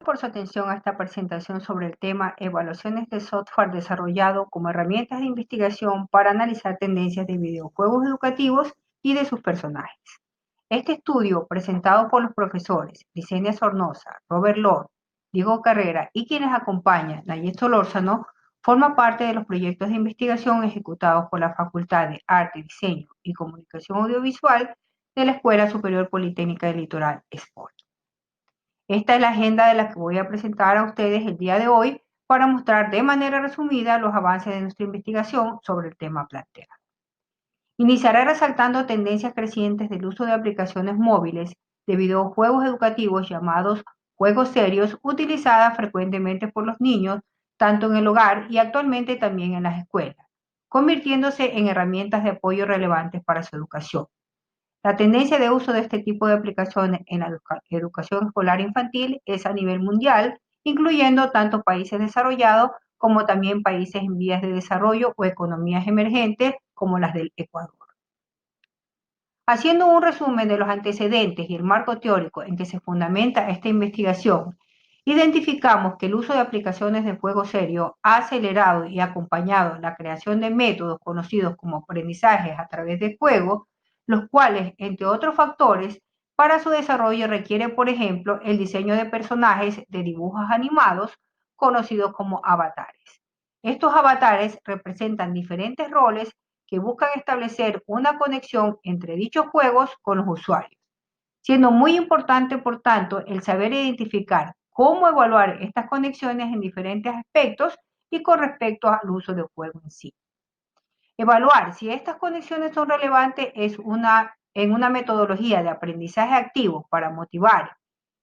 Por su atención a esta presentación sobre el tema Evaluaciones de software desarrollado como herramientas de investigación para analizar tendencias de videojuegos educativos y de sus personajes. Este estudio, presentado por los profesores Licenia Sornosa, Robert Lord, Diego Carrera y quienes acompañan, Nayet Solórzano, forma parte de los proyectos de investigación ejecutados por la Facultad de Arte, Diseño y Comunicación Audiovisual de la Escuela Superior Politécnica del Litoral, ESPOL. Esta es la agenda de la que voy a presentar a ustedes el día de hoy para mostrar de manera resumida los avances de nuestra investigación sobre el tema planteado. Iniciaré resaltando tendencias crecientes del uso de aplicaciones móviles de videojuegos educativos llamados juegos serios, utilizadas frecuentemente por los niños, tanto en el hogar y actualmente también en las escuelas, convirtiéndose en herramientas de apoyo relevantes para su educación. La tendencia de uso de este tipo de aplicaciones en la educación escolar infantil es a nivel mundial, incluyendo tanto países desarrollados como también países en vías de desarrollo o economías emergentes como las del Ecuador. Haciendo un resumen de los antecedentes y el marco teórico en que se fundamenta esta investigación, identificamos que el uso de aplicaciones de juego serio ha acelerado y acompañado la creación de métodos conocidos como aprendizajes a través de juegos, los cuales, entre otros factores, para su desarrollo requiere, por ejemplo, el diseño de personajes de dibujos animados conocidos como avatares. Estos avatares representan diferentes roles que buscan establecer una conexión entre dichos juegos con los usuarios, siendo muy importante, por tanto, el saber identificar cómo evaluar estas conexiones en diferentes aspectos y con respecto al uso del juego en sí. Evaluar si estas conexiones son relevantes en una metodología de aprendizaje activo para motivar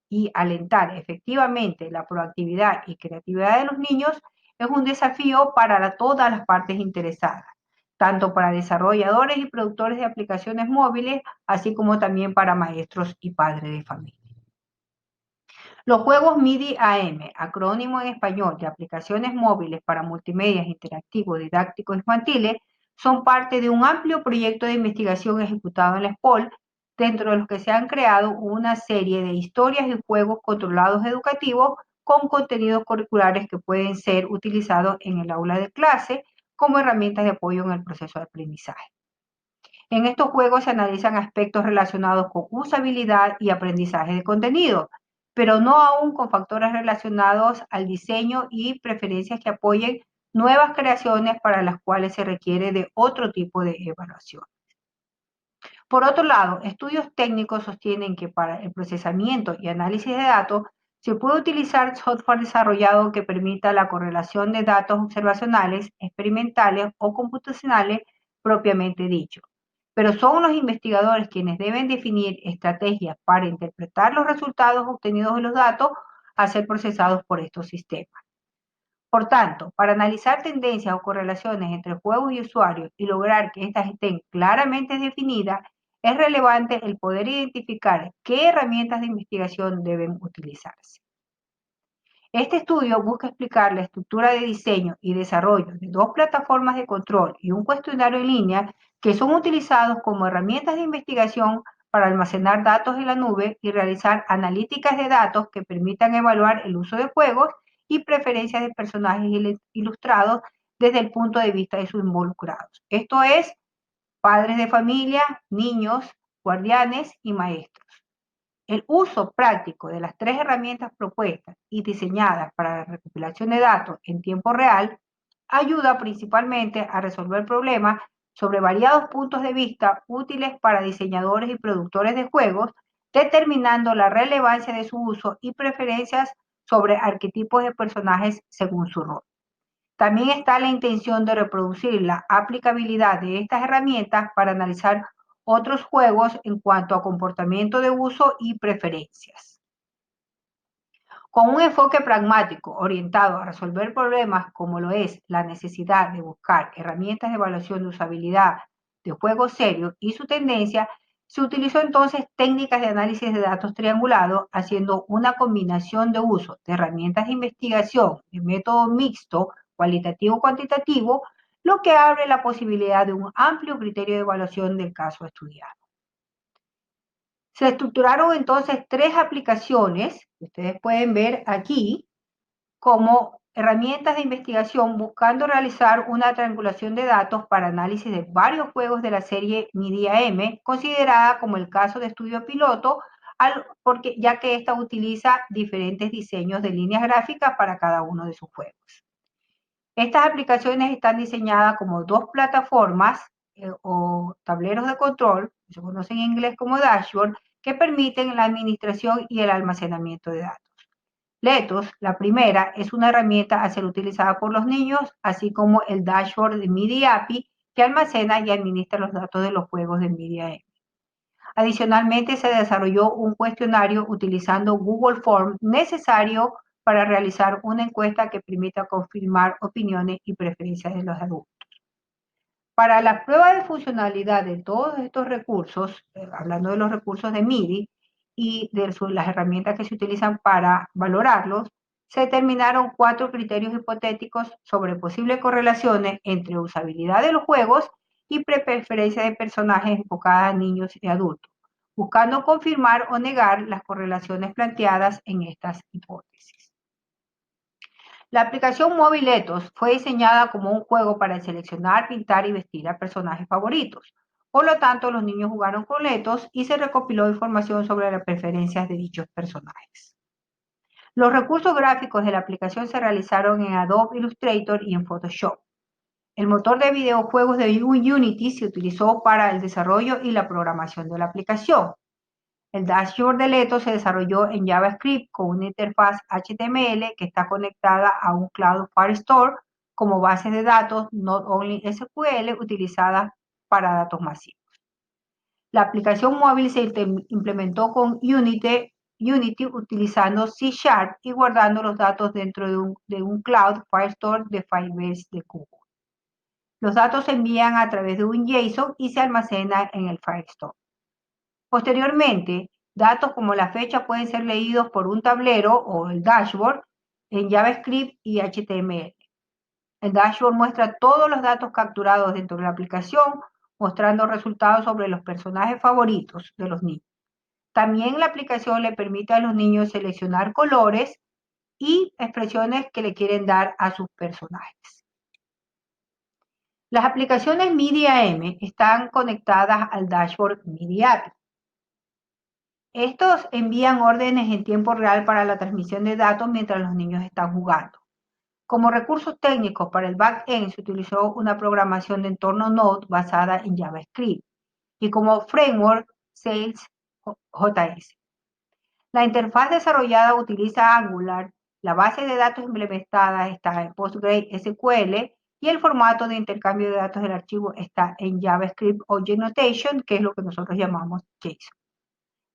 y alentar efectivamente la proactividad y creatividad de los niños es un desafío para todas las partes interesadas, tanto para desarrolladores y productores de aplicaciones móviles, así como también para maestros y padres de familia. Los juegos MIDI AM, acrónimo en español de aplicaciones móviles para multimedia interactivos didácticos infantiles, son parte de un amplio proyecto de investigación ejecutado en la SPOL, dentro de los que se han creado una serie de historias y juegos controlados educativos con contenidos curriculares que pueden ser utilizados en el aula de clase como herramientas de apoyo en el proceso de aprendizaje. En estos juegos se analizan aspectos relacionados con usabilidad y aprendizaje de contenido, pero no aún con factores relacionados al diseño y preferencias que apoyen nuevas creaciones para las cuales se requiere de otro tipo de evaluación. Por otro lado, estudios técnicos sostienen que para el procesamiento y análisis de datos se puede utilizar software desarrollado que permita la correlación de datos observacionales, experimentales o computacionales propiamente dicho. Pero son los investigadores quienes deben definir estrategias para interpretar los resultados obtenidos de los datos a ser procesados por estos sistemas. Por tanto, para analizar tendencias o correlaciones entre juegos y usuarios y lograr que éstas estén claramente definidas, es relevante el poder identificar qué herramientas de investigación deben utilizarse. Este estudio busca explicar la estructura de diseño y desarrollo de dos plataformas de control y un cuestionario en línea que son utilizados como herramientas de investigación para almacenar datos en la nube y realizar analíticas de datos que permitan evaluar el uso de juegos y preferencias de personajes ilustrados desde el punto de vista de sus involucrados. Esto es, padres de familia, niños, guardianes y maestros. El uso práctico de las tres herramientas propuestas y diseñadas para la recopilación de datos en tiempo real ayuda principalmente a resolver problemas sobre variados puntos de vista útiles para diseñadores y productores de juegos, determinando la relevancia de su uso y preferencias sobre arquetipos de personajes según su rol. También está la intención de reproducir la aplicabilidad de estas herramientas para analizar otros juegos en cuanto a comportamiento de uso y preferencias. Con un enfoque pragmático orientado a resolver problemas como lo es la necesidad de buscar herramientas de evaluación de usabilidad de juegos serios y su tendencia, se utilizó entonces técnicas de análisis de datos triangulados, haciendo una combinación de uso de herramientas de investigación de método mixto, cualitativo-cuantitativo, lo que abre la posibilidad de un amplio criterio de evaluación del caso estudiado. Se estructuraron entonces 3 aplicaciones, que ustedes pueden ver aquí, como herramientas de investigación buscando realizar una triangulación de datos para análisis de varios juegos de la serie Media M, considerada como el caso de estudio piloto, porque, ya que ésta utiliza diferentes diseños de líneas gráficas para cada uno de sus juegos. Estas aplicaciones están diseñadas como 2 plataformas o tableros de control, se conocen en inglés como dashboard, que permiten la administración y el almacenamiento de datos. Letos, la primera, es una herramienta a ser utilizada por los niños, así como el dashboard de Media API, que almacena y administra los datos de los juegos de Media M. Adicionalmente, se desarrolló un cuestionario utilizando Google Forms necesario para realizar una encuesta que permita confirmar opiniones y preferencias de los adultos. Para la prueba de funcionalidad de todos estos recursos, hablando de los recursos de MIDI y de las herramientas que se utilizan para valorarlos, se determinaron 4 criterios hipotéticos sobre posibles correlaciones entre usabilidad de los juegos y preferencia de personajes enfocadas a niños y adultos, buscando confirmar o negar las correlaciones planteadas en estas hipótesis. La aplicación móvil Ethos fue diseñada como un juego para seleccionar, pintar y vestir a personajes favoritos. Por lo tanto, los niños jugaron con Ethos y se recopiló información sobre las preferencias de dichos personajes. Los recursos gráficos de la aplicación se realizaron en Adobe Illustrator y en Photoshop. El motor de videojuegos de Unity se utilizó para el desarrollo y la programación de la aplicación. El dashboard de Leto se desarrolló en JavaScript con una interfaz HTML que está conectada a un Cloud Firestore como base de datos Not Only SQL utilizada para datos masivos. La aplicación móvil se implementó con Unity utilizando C# y guardando los datos dentro de un Cloud Firestore de Firebase de Google. Los datos se envían a través de un JSON y se almacenan en el Firestore. Posteriormente, datos como la fecha pueden ser leídos por un tablero o el dashboard en JavaScript y HTML. El dashboard muestra todos los datos capturados dentro de la aplicación, mostrando resultados sobre los personajes favoritos de los niños. También la aplicación le permite a los niños seleccionar colores y expresiones que le quieren dar a sus personajes. Las aplicaciones Media M están conectadas al dashboard Media API. Estos envían órdenes en tiempo real para la transmisión de datos mientras los niños están jugando. Como recursos técnicos para el back-end se utilizó una programación de entorno Node basada en JavaScript y como framework Sales.js. La interfaz desarrollada utiliza Angular, la base de datos implementada está en PostgreSQL y el formato de intercambio de datos del archivo está en JavaScript Object Notation, que es lo que nosotros llamamos JSON.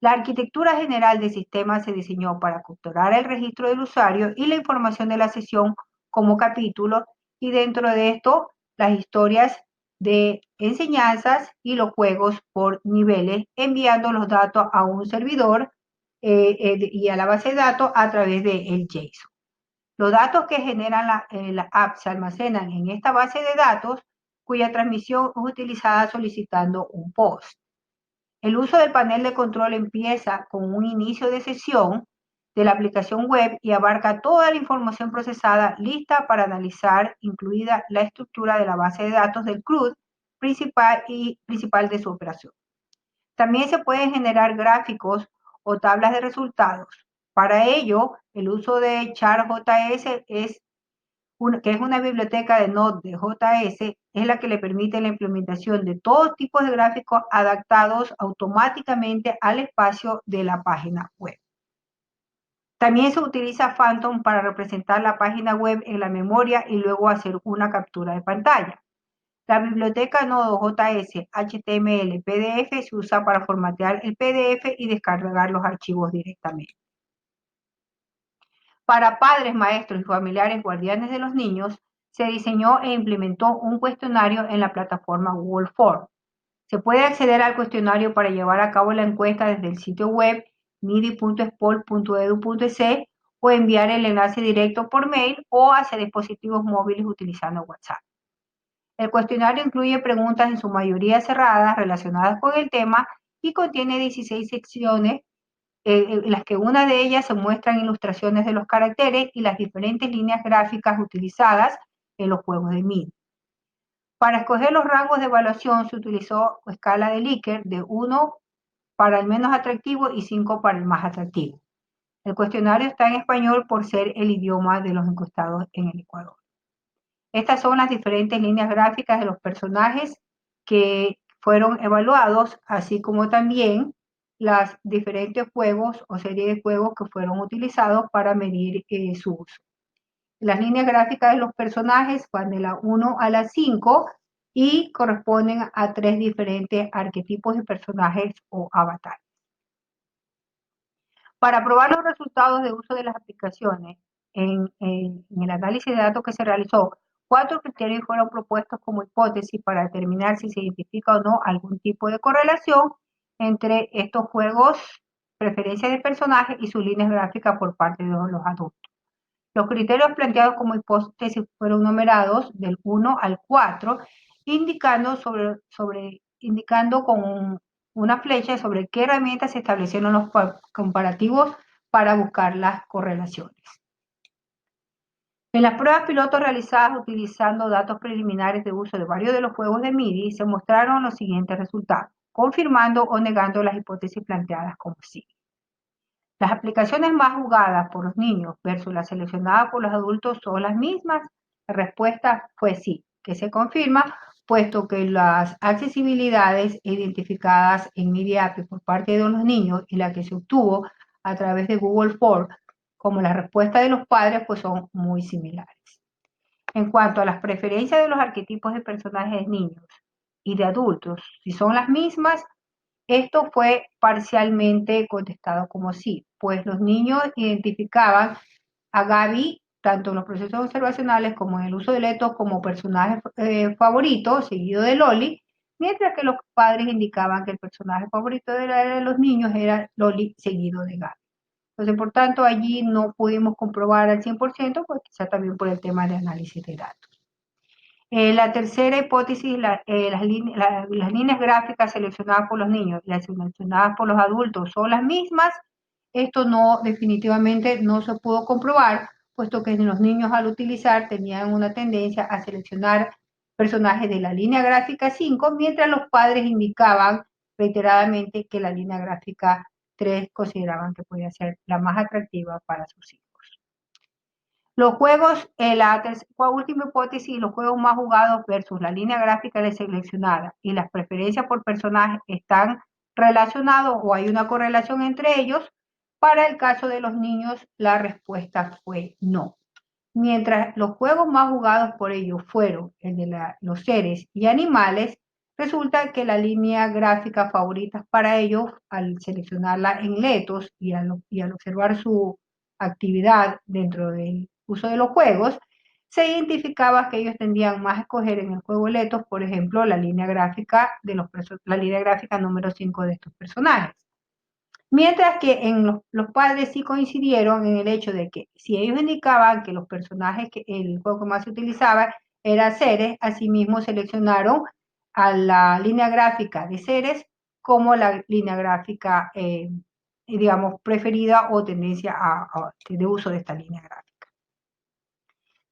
La arquitectura general del sistema se diseñó para capturar el registro del usuario y la información de la sesión como capítulo, y dentro de esto las historias de enseñanzas y los juegos por niveles, enviando los datos a un servidor y a la base de datos a través del JSON. Los datos que generan la app se almacenan en esta base de datos, cuya transmisión es utilizada solicitando un post. El uso del panel de control empieza con un inicio de sesión de la aplicación web y abarca toda la información procesada lista para analizar, incluida la estructura de la base de datos del CRUD principal de su operación. También se pueden generar gráficos o tablas de resultados. Para ello, el uso de char.js que es una biblioteca de Node.js, es la que le permite la implementación de todo tipo de gráficos adaptados automáticamente al espacio de la página web. También se utiliza Phantom para representar la página web en la memoria y luego hacer una captura de pantalla. La biblioteca Node.js HTML PDF se usa para formatear el PDF y descargar los archivos directamente. Para padres, maestros y familiares guardianes de los niños, se diseñó e implementó un cuestionario en la plataforma Google Forms. Se puede acceder al cuestionario para llevar a cabo la encuesta desde el sitio web midi.spol.edu.es o enviar el enlace directo por mail o hacia dispositivos móviles utilizando WhatsApp. El cuestionario incluye preguntas en su mayoría cerradas relacionadas con el tema y contiene 16 secciones, en las que una de ellas se muestran ilustraciones de los caracteres y las diferentes líneas gráficas utilizadas en los juegos de MIDI. Para escoger los rangos de evaluación se utilizó escala de Likert de 1 para el menos atractivo y 5 para el más atractivo. El cuestionario está en español por ser el idioma de los encuestados en el Ecuador. Estas son las diferentes líneas gráficas de los personajes que fueron evaluados, así como también los diferentes juegos o series de juegos que fueron utilizados para medir su uso. Las líneas gráficas de los personajes van de la 1 a la 5 y corresponden a 3 diferentes arquetipos de personajes o avatares. Para probar los resultados de uso de las aplicaciones en el análisis de datos que se realizó, 4 criterios fueron propuestos como hipótesis para determinar si se identifica o no algún tipo de correlación entre estos juegos, preferencias de personajes y sus líneas gráficas por parte de los adultos. Los criterios planteados como hipótesis fueron numerados del 1 al 4, indicando con una flecha sobre qué herramientas se establecieron los comparativos para buscar las correlaciones. En las pruebas pilotos realizadas utilizando datos preliminares de uso de varios de los juegos de MIDI, se mostraron los siguientes resultados, confirmando o negando las hipótesis planteadas como sigue. Las aplicaciones más jugadas por los niños versus las seleccionadas por los adultos son las mismas. La respuesta fue sí, que se confirma, puesto que las accesibilidades identificadas en MIDIAPI por parte de los niños y la que se obtuvo a través de Google Forms, como la respuesta de los padres, pues son muy similares. En cuanto a las preferencias de los arquetipos de personajes de niños y de adultos, si son las mismas, esto fue parcialmente contestado como sí, pues los niños identificaban a Gaby tanto en los procesos observacionales como en el uso de Leto como personaje favorito, seguido de Loli, mientras que los padres indicaban que el personaje favorito de los niños era Loli, seguido de Gaby. Entonces, por tanto, allí no pudimos comprobar al 100%, pues quizá también por el tema de análisis de datos. La tercera hipótesis, las líneas gráficas seleccionadas por los niños y las seleccionadas por los adultos son las mismas. Esto definitivamente no se pudo comprobar, puesto que los niños al utilizar tenían una tendencia a seleccionar personajes de la línea gráfica 5, mientras los padres indicaban reiteradamente que la línea gráfica 3 consideraban que podía ser la más atractiva para sus hijos. Los juegos, la última hipótesis, los juegos más jugados versus la línea gráfica seleccionada y las preferencias por personaje están relacionados o hay una correlación entre ellos. Para el caso de los niños, la respuesta fue no. Mientras los juegos más jugados por ellos fueron el de los seres y animales, resulta que la línea gráfica favorita para ellos, al seleccionarla en letos y al observar su actividad dentro del uso de los juegos, se identificaba que ellos tendían más a escoger en el juego letos, por ejemplo, la línea gráfica número 5 de estos personajes. Mientras que los padres sí coincidieron en el hecho de que si ellos indicaban que los personajes que el juego que más se utilizaba era Ceres, asimismo seleccionaron a la línea gráfica de Ceres como la línea gráfica, digamos, preferida o tendencia de uso de esta línea gráfica.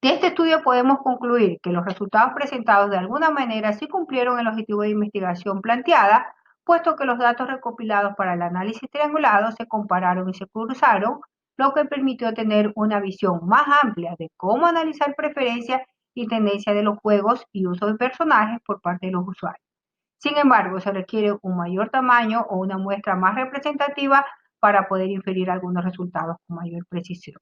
De este estudio podemos concluir que los resultados presentados de alguna manera sí cumplieron el objetivo de investigación planteada, puesto que los datos recopilados para el análisis triangulado se compararon y se cruzaron, lo que permitió tener una visión más amplia de cómo analizar preferencias y tendencias de los juegos y uso de personajes por parte de los usuarios. Sin embargo, se requiere un mayor tamaño o una muestra más representativa para poder inferir algunos resultados con mayor precisión.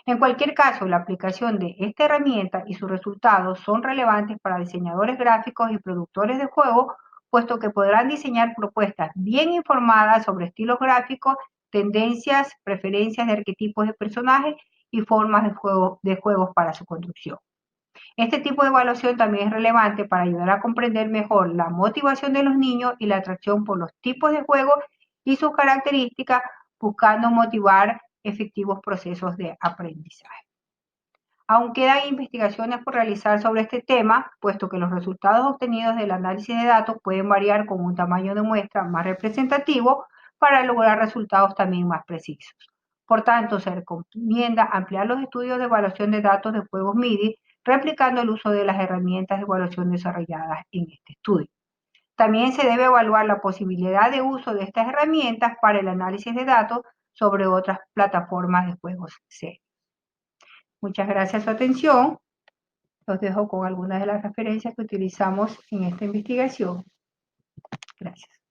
En cualquier caso, la aplicación de esta herramienta y sus resultados son relevantes para diseñadores gráficos y productores de juegos, puesto que podrán diseñar propuestas bien informadas sobre estilos gráficos, tendencias, preferencias de arquetipos de personajes y formas de juegos para su construcción. Este tipo de evaluación también es relevante para ayudar a comprender mejor la motivación de los niños y la atracción por los tipos de juegos y sus características, buscando motivar efectivos procesos de aprendizaje. Aún quedan investigaciones por realizar sobre este tema, puesto que los resultados obtenidos del análisis de datos pueden variar con un tamaño de muestra más representativo para lograr resultados también más precisos. Por tanto, se recomienda ampliar los estudios de evaluación de datos de juegos MIDI, replicando el uso de las herramientas de evaluación desarrolladas en este estudio. También se debe evaluar la posibilidad de uso de estas herramientas para el análisis de datos sobre otras plataformas de juegos serios. Muchas gracias por su atención. Los dejo con algunas de las referencias que utilizamos en esta investigación. Gracias.